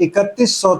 3100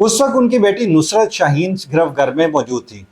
اس وقت ان کی بیٹی نصرت شاہین گرف گھر میں موجود تھی۔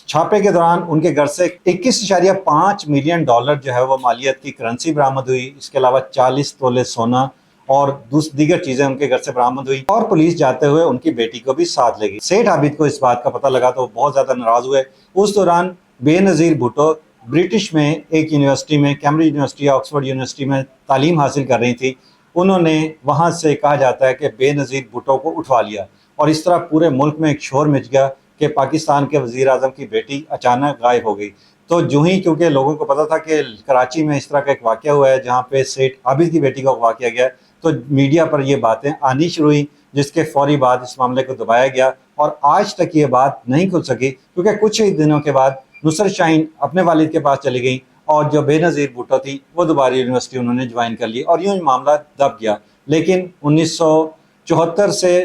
چھاپے کے دوران ان کے گھر سے 21.5 ملین ڈالر جو ہے وہ مالیت کی کرنسی برآمد ہوئی، اس کے علاوہ 40 تولے سونا اور دیگر چیزیں ان کے گھر سے برآمد ہوئی، اور پولیس جاتے ہوئے ان کی بیٹی کو بھی ساتھ لے گئی۔ سیٹھ عابد کو اس بات کا پتہ لگا تو وہ بہت زیادہ ناراض ہوئے۔ اس دوران بے نظیر بھٹو برٹش میں ایک یونیورسٹی میں، کیمبرج یونیورسٹی یا آکسفورڈ یونیورسٹی میں تعلیم حاصل کر رہی تھی، انہوں نے وہاں سے کہا جاتا ہے کہ بے نظیر بھٹو کو اٹھوا لیا، اور اس طرح پورے ملک میں ایک شور مچ گیا کہ پاکستان کے وزیر اعظم کی بیٹی اچانک غائب ہو گئی۔ تو جو ہی کیونکہ لوگوں کو پتہ تھا کہ کراچی میں اس طرح کا ایک واقعہ ہوا ہے جہاں پہ سیٹھ عابد کی بیٹی کو اغوا کیا گیا، تو میڈیا پر یہ باتیں آنی شروع ہوئیں، جس کے فوری بعد اس معاملے کو دبایا گیا، اور آج تک یہ بات نہیں کھل سکی، کیونکہ کچھ ہی دنوں کے بعد نصرت شاہین اپنے والد کے پاس چلی گئیں، اور جو بے نظیر بھٹو تھی وہ دوبارہ یونیورسٹی انہوں نے جوائن کر لی، اور یوں ہی معاملہ دب گیا۔ لیکن 1974 سے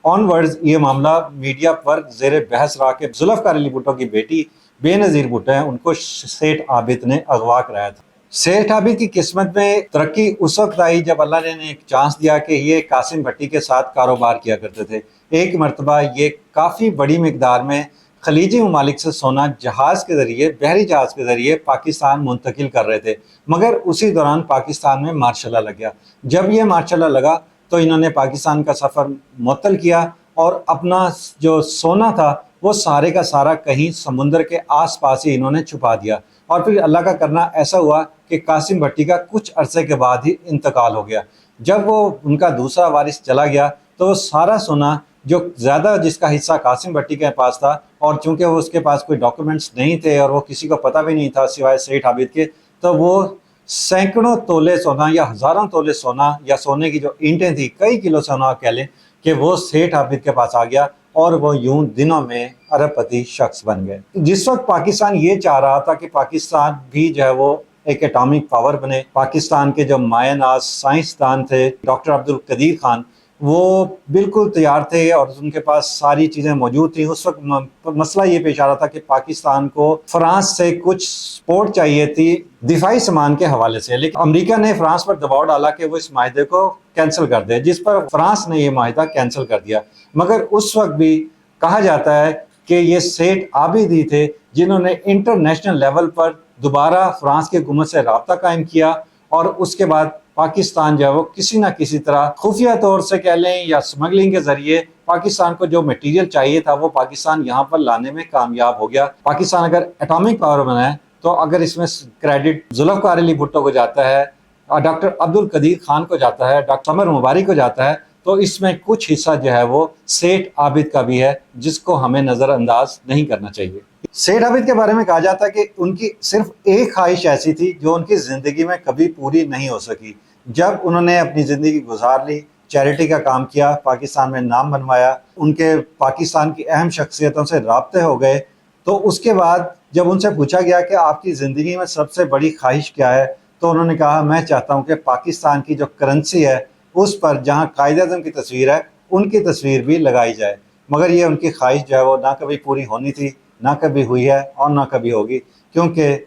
آن ورڈز یہ معاملہ میڈیا پر زیر بحث رہا کہ ذوالفقار علی بھٹو کی بیٹی بے نظیر بھٹو ہیں، ان کو سیٹھ عابد نے اغوا کرایا تھا۔ سیٹھ عابد کی قسمت میں ترقی اس وقت آئی جب اللہ نے انہیں ایک چانس دیا کہ یہ قاسم بھٹی کے ساتھ کاروبار کیا کرتے تھے۔ ایک مرتبہ یہ کافی بڑی مقدار میں خلیجی ممالک سے سونا جہاز کے ذریعے، بحری جہاز کے ذریعے پاکستان منتقل کر رہے تھے، مگر اسی دوران پاکستان میں مارشل لا لگ گیا۔ جب یہ مارشل لا لگا تو انہوں نے پاکستان کا سفر معطل کیا، اور اپنا جو سونا تھا وہ سارے کا سارا کہیں سمندر کے آس پاس ہی انہوں نے چھپا دیا، اور پھر اللہ کا کرنا ایسا ہوا کہ قاسم بھٹی کا کچھ عرصے کے بعد ہی انتقال ہو گیا۔ جب وہ ان کا دوسرا وارث چلا گیا تو وہ سارا سونا جو زیادہ جس کا حصہ قاسم بھٹی کے پاس تھا، اور چونکہ وہ اس کے پاس کوئی ڈاکومنٹس نہیں تھے اور وہ کسی کو پتہ بھی نہیں تھا سوائے سیٹھ عابد کے، تو وہ سینکڑوں تولے سونا یا ہزاروں تولے سونا یا سونے کی جو اینٹیں تھیں، کئی کلو سونا کہہ لیں، کہ وہ سیٹھ عابد کے پاس آ گیا، اور وہ یوں دنوں میں ارب پتی شخص بن گئے۔ جس وقت پاکستان یہ چاہ رہا تھا کہ پاکستان بھی جو ہے وہ ایک ایٹامک پاور بنے، پاکستان کے جو مایہ ناز سائنسدان تھے ڈاکٹر عبدالقدیر خان، وہ بالکل تیار تھے اور ان کے پاس ساری چیزیں موجود تھیں۔ اس وقت مسئلہ یہ پیش آ رہا تھا کہ پاکستان کو فرانس سے کچھ سپورٹ چاہیے تھی دفاعی سامان کے حوالے سے، لیکن امریکہ نے فرانس پر دباؤ ڈالا کہ وہ اس معاہدے کو کینسل کر دے، جس پر فرانس نے یہ معاہدہ کینسل کر دیا۔ مگر اس وقت بھی کہا جاتا ہے کہ یہ سیٹھ عابد ہی تھے جنہوں نے انٹرنیشنل لیول پر دوبارہ فرانس کی حکومت سے رابطہ قائم کیا، اور اس کے بعد پاکستان جو ہے وہ کسی نہ کسی طرح خفیہ طور سے کہہ لیں یا سمگلنگ کے ذریعے پاکستان کو جو میٹیریل چاہیے تھا وہ پاکستان یہاں پر لانے میں کامیاب ہو گیا۔ پاکستان اگر ایٹامک پاور بنا ہے تو اگر اس میں کریڈٹ ذوالفقار علی بھٹو کو جاتا ہے، ڈاکٹر عبدالقدیر خان کو جاتا ہے، ڈاکٹر قمر مبارک کو جاتا ہے، تو اس میں کچھ حصہ جو ہے وہ سیٹھ عابد کا بھی ہے، جس کو ہمیں نظر انداز نہیں کرنا چاہیے۔ سیٹھ عابد کے بارے میں کہا جاتا ہے کہ ان کی صرف ایک خواہش ایسی تھی جو ان کی زندگی میں کبھی پوری نہیں ہو سکی۔ جب انہوں نے اپنی زندگی گزار لی، چیریٹی کا کام کیا، پاکستان میں نام بنوایا، ان کے پاکستان کی اہم شخصیتوں سے رابطے ہو گئے، تو اس کے بعد جب ان سے پوچھا گیا کہ آپ کی زندگی میں سب سے بڑی خواہش کیا ہے، تو انہوں نے کہا میں چاہتا ہوں کہ پاکستان کی جو کرنسی ہے اس پر جہاں قائد اعظم کی تصویر ہے ان کی تصویر بھی لگائی جائے۔ مگر یہ ان کی خواہش جو ہے وہ نہ کبھی پوری ہونی تھی، نہ کبھی ہوئی ہے اور نہ کبھی ہوگی، کیونکہ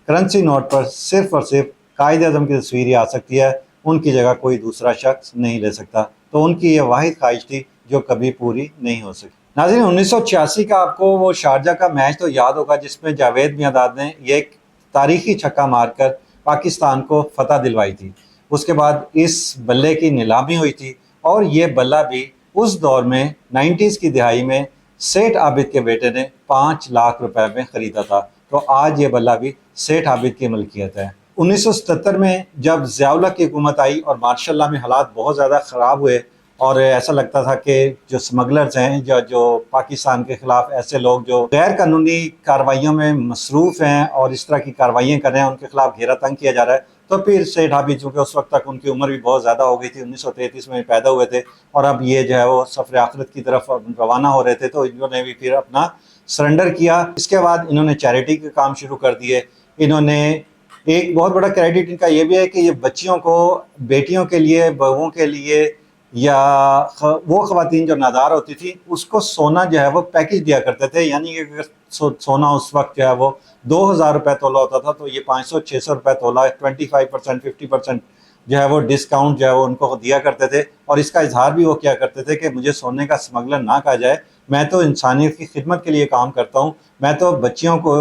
کرنسی نوٹ پر صرف اور صرف قائد اعظم کی تصویر ہی آ سکتی ہے، ان کی جگہ کوئی دوسرا شخص نہیں لے سکتا۔ تو ان کی یہ واحد خواہش تھی جو کبھی پوری نہیں ہو سکی۔ ناظرین، 1986 کا آپ کو وہ شارجہ کا میچ تو یاد ہوگا جس میں جاوید میانداد نے یہ ایک تاریخی چھکا مار کر پاکستان کو فتح دلوائی تھی۔ اس کے بعد اس بلے کی نیلامی ہوئی تھی، اور یہ بلہ بھی اس دور میں 90s کی دہائی میں سیٹھ عابد کے بیٹے نے 5 لاکھ روپے میں خریدا تھا۔ تو آج یہ بلہ بھی سیٹھ عابد کی ملکیت ہے۔ 1977 میں جب ضیاء الحق کی حکومت آئی اور مارشل لا میں حالات بہت زیادہ خراب ہوئے، اور ایسا لگتا تھا کہ جو سمگلرز ہیں جو پاکستان کے خلاف ایسے لوگ جو غیر قانونی کارروائیوں میں مصروف ہیں اور اس طرح کی کارروائیاں کر رہے ہیں، ان کے خلاف گھیرا تنگ کیا جا رہا ہے، تو پھر سیٹھ عابد چونکہ اس وقت تک ان کی عمر بھی بہت زیادہ ہو گئی تھی، 1933 میں پیدا ہوئے تھے، اور اب یہ جو ہے وہ سفر آخرت کی طرف روانہ ہو رہے تھے، تو انہوں نے بھی پھر اپنا سرنڈر کیا۔ اس کے بعد انہوں نے چیریٹی کے کام شروع کر دیے۔ انہوں نے ایک بہت بڑا کریڈٹ ان کا یہ بھی ہے کہ یہ بچیوں کو، بیٹیوں کے لیے، بہوؤں کے لیے، یا وہ خواتین جو نادار ہوتی تھی اس کو سونا جو ہے وہ پیکج دیا کرتے تھے، یعنی کہ اگر سونا اس وقت جو ہے وہ 2000 روپے تولہ ہوتا تھا تو یہ 500-600 روپے تولہ، 25%، 50% جو ہے وہ ڈسکاؤنٹ جو ہے وہ ان کو دیا کرتے تھے، اور اس کا اظہار بھی وہ کیا کرتے تھے کہ مجھے سونے کا اسمگلر نہ کہا جائے، میں تو انسانیت کی خدمت کے لیے کام کرتا ہوں، میں تو بچیوں کو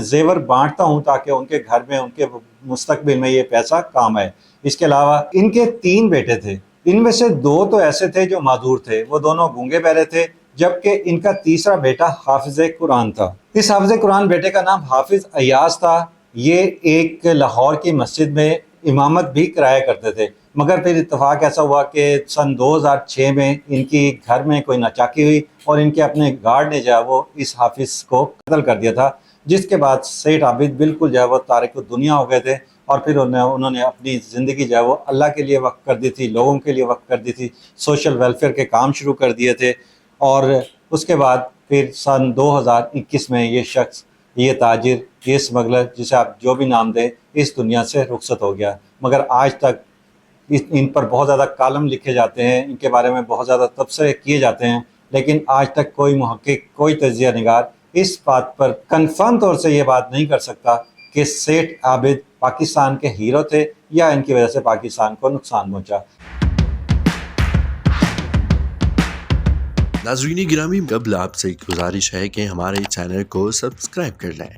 زیور بانٹتا ہوں تاکہ ان کے گھر میں ان کے مستقبل میں یہ پیسہ کام آئے۔ اس کے علاوہ ان کے 3 بیٹے تھے، ان میں سے 2 تو ایسے تھے جو معذور تھے، وہ دونوں گونگے بہرے تھے، جبکہ ان کا تیسرا بیٹا حافظ قرآن تھا۔ اس حافظ قرآن بیٹے کا نام حافظ ایاز تھا۔ یہ ایک لاہور کی مسجد میں امامت بھی کرایا کرتے تھے، مگر پھر اتفاق ایسا ہوا کہ سن 2006 میں ان کی گھر میں کوئی ناچاکی ہوئی اور ان کے اپنے گارڈ نے جو ہے وہ اس حافظ کو قتل کر دیا تھا، جس کے بعد سیٹھ عابد بالکل جو ہے وہ تارک الدنیا ہو گئے تھے، اور پھر انہوں نے اپنی زندگی جو ہے وہ اللہ کے لیے وقف کر دی تھی، لوگوں کے لیے وقف کر دی تھی، سوشل ویلفیئر کے کام شروع کر دیے تھے، اور اس کے بعد پھر سن 2021 میں یہ شخص، یہ تاجر، یہ اسمگلر، جسے آپ جو بھی نام دیں، اس دنیا سے رخصت ہو گیا۔ مگر آج تک ان پر بہت زیادہ کالم لکھے جاتے ہیں، ان کے بارے میں بہت زیادہ تبصرے کیے جاتے ہیں، لیکن آج تک کوئی محقق، کوئی تجزیہ نگار اس بات پر کنفرم طور سے یہ بات نہیں کر سکتا کہ سیٹھ عابد پاکستان کے ہیرو تھے یا ان کی وجہ سے پاکستان کو نقصان پہنچا۔ ناظرین گرامی، قبل آپ سے گزارش ہے کہ ہمارے چینل کو سبسکرائب کر لیں۔